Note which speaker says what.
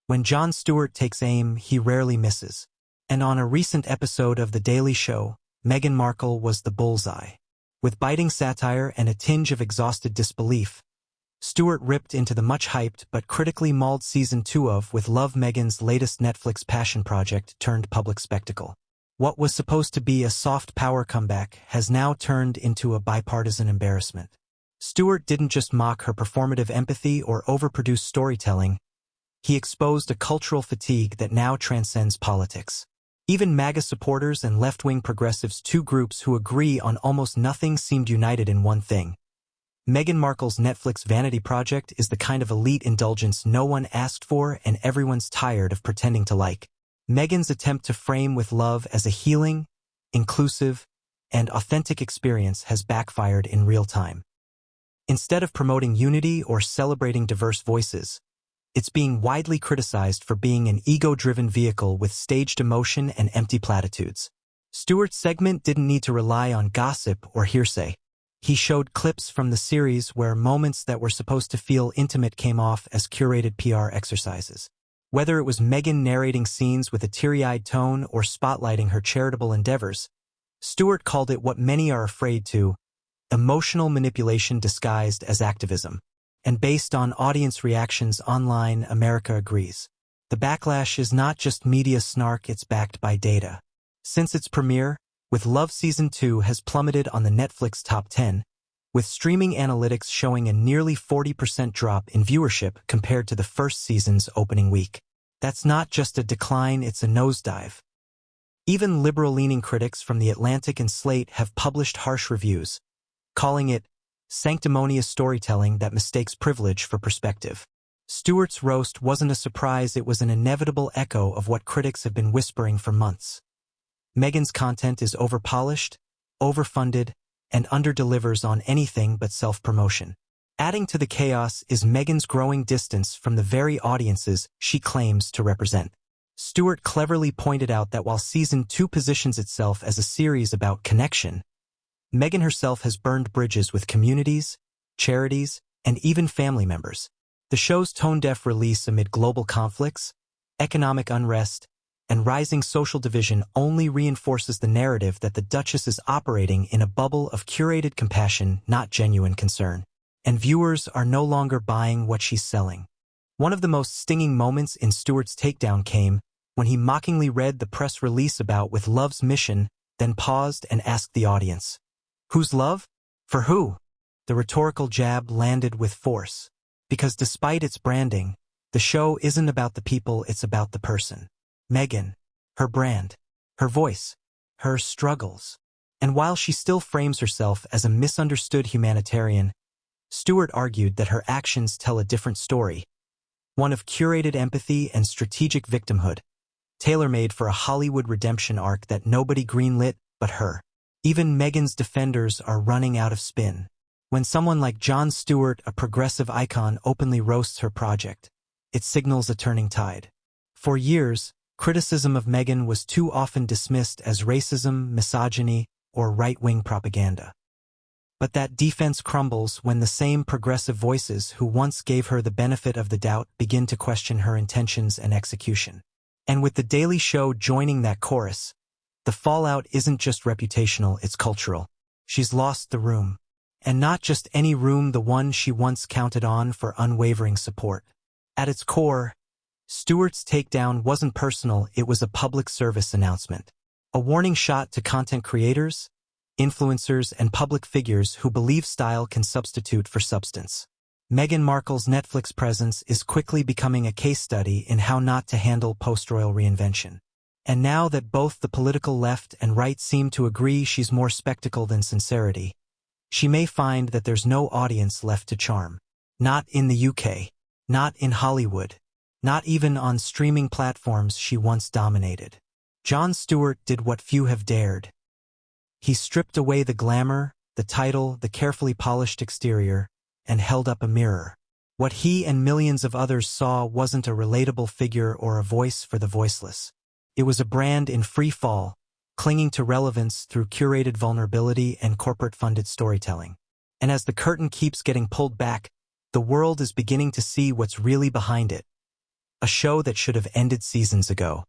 Speaker 1: When Jon Stewart takes aim, he rarely misses. And on a recent episode of The Daily Show, Meghan Markle was the bullseye. With biting satire and a tinge of exhausted disbelief, Stewart ripped into the much-hyped but critically mauled Season 2 of With Love Meghan's latest Netflix passion project turned public spectacle. What was supposed to be a soft power comeback has now turned into a bipartisan embarrassment. Stewart didn't just mock her performative empathy or overproduced storytelling, he exposed a cultural fatigue that now transcends politics. Even MAGA supporters and left-wing progressives, two groups who agree on almost nothing, seemed united in one thing. Meghan Markle's Netflix vanity project is the kind of elite indulgence no one asked for and everyone's tired of pretending to like. Meghan's attempt to frame With Love as a healing, inclusive, and authentic experience has backfired in real time. Instead of promoting unity or celebrating diverse voices, it's being widely criticized for being an ego-driven vehicle with staged emotion and empty platitudes. Stewart's segment didn't need to rely on gossip or hearsay. He showed clips from the series where moments that were supposed to feel intimate came off as curated PR exercises. Whether it was Meghan narrating scenes with a teary-eyed tone or spotlighting her charitable endeavors, Stewart called it what many are afraid to, emotional manipulation disguised as activism. And based on audience reactions online, America agrees. The backlash is not just media snark, it's backed by data. Since its premiere, With Love Season 2 has plummeted on the Netflix top 10, with streaming analytics showing a nearly 40% drop in viewership compared to the first season's opening week. That's not just a decline, it's a nosedive. Even liberal-leaning critics from The Atlantic and Slate have published harsh reviews, calling it sanctimonious storytelling that mistakes privilege for perspective. Stewart's roast wasn't a surprise, it was an inevitable echo of what critics have been whispering for months. Meghan's content is overpolished, overfunded, and underdelivers on anything but self-promotion. Adding to the chaos is Meghan's growing distance from the very audiences she claims to represent. Stewart cleverly pointed out that while Season 2 positions itself as a series about connection, Meghan herself has burned bridges with communities, charities, and even family members. The show's tone-deaf release amid global conflicts, economic unrest, and rising social division only reinforces the narrative that the Duchess is operating in a bubble of curated compassion, not genuine concern. And viewers are no longer buying what she's selling. One of the most stinging moments in Stewart's takedown came when he mockingly read the press release about With Love's mission, then paused and asked the audience, "Whose love? For who?" The rhetorical jab landed with force, because despite its branding, the show isn't about the people, it's about the person. Meghan, her brand, her voice, her struggles. And while she still frames herself as a misunderstood humanitarian, Stewart argued that her actions tell a different story, one of curated empathy and strategic victimhood, tailor-made for a Hollywood redemption arc that nobody greenlit but her. Even Meghan's defenders are running out of spin. When someone like Jon Stewart, a progressive icon, openly roasts her project, it signals a turning tide. For years, criticism of Meghan was too often dismissed as racism, misogyny, or right-wing propaganda. But that defense crumbles when the same progressive voices who once gave her the benefit of the doubt begin to question her intentions and execution. And with The Daily Show joining that chorus, the fallout isn't just reputational, it's cultural. She's lost the room. And not just any room, the one she once counted on for unwavering support. At its core, Stewart's takedown wasn't personal, it was a public service announcement. A warning shot to content creators, influencers, and public figures who believe style can substitute for substance. Meghan Markle's Netflix presence is quickly becoming a case study in how not to handle post-royal reinvention. And now that both the political left and right seem to agree she's more spectacle than sincerity, she may find that there's no audience left to charm. Not in the UK, not in Hollywood, not even on streaming platforms she once dominated. Jon Stewart did what few have dared. He stripped away the glamour, the title, the carefully polished exterior, and held up a mirror. What he and millions of others saw wasn't a relatable figure or a voice for the voiceless. It was a brand in free fall, clinging to relevance through curated vulnerability and corporate-funded storytelling. And as the curtain keeps getting pulled back, the world is beginning to see what's really behind it. a show that should have ended seasons ago.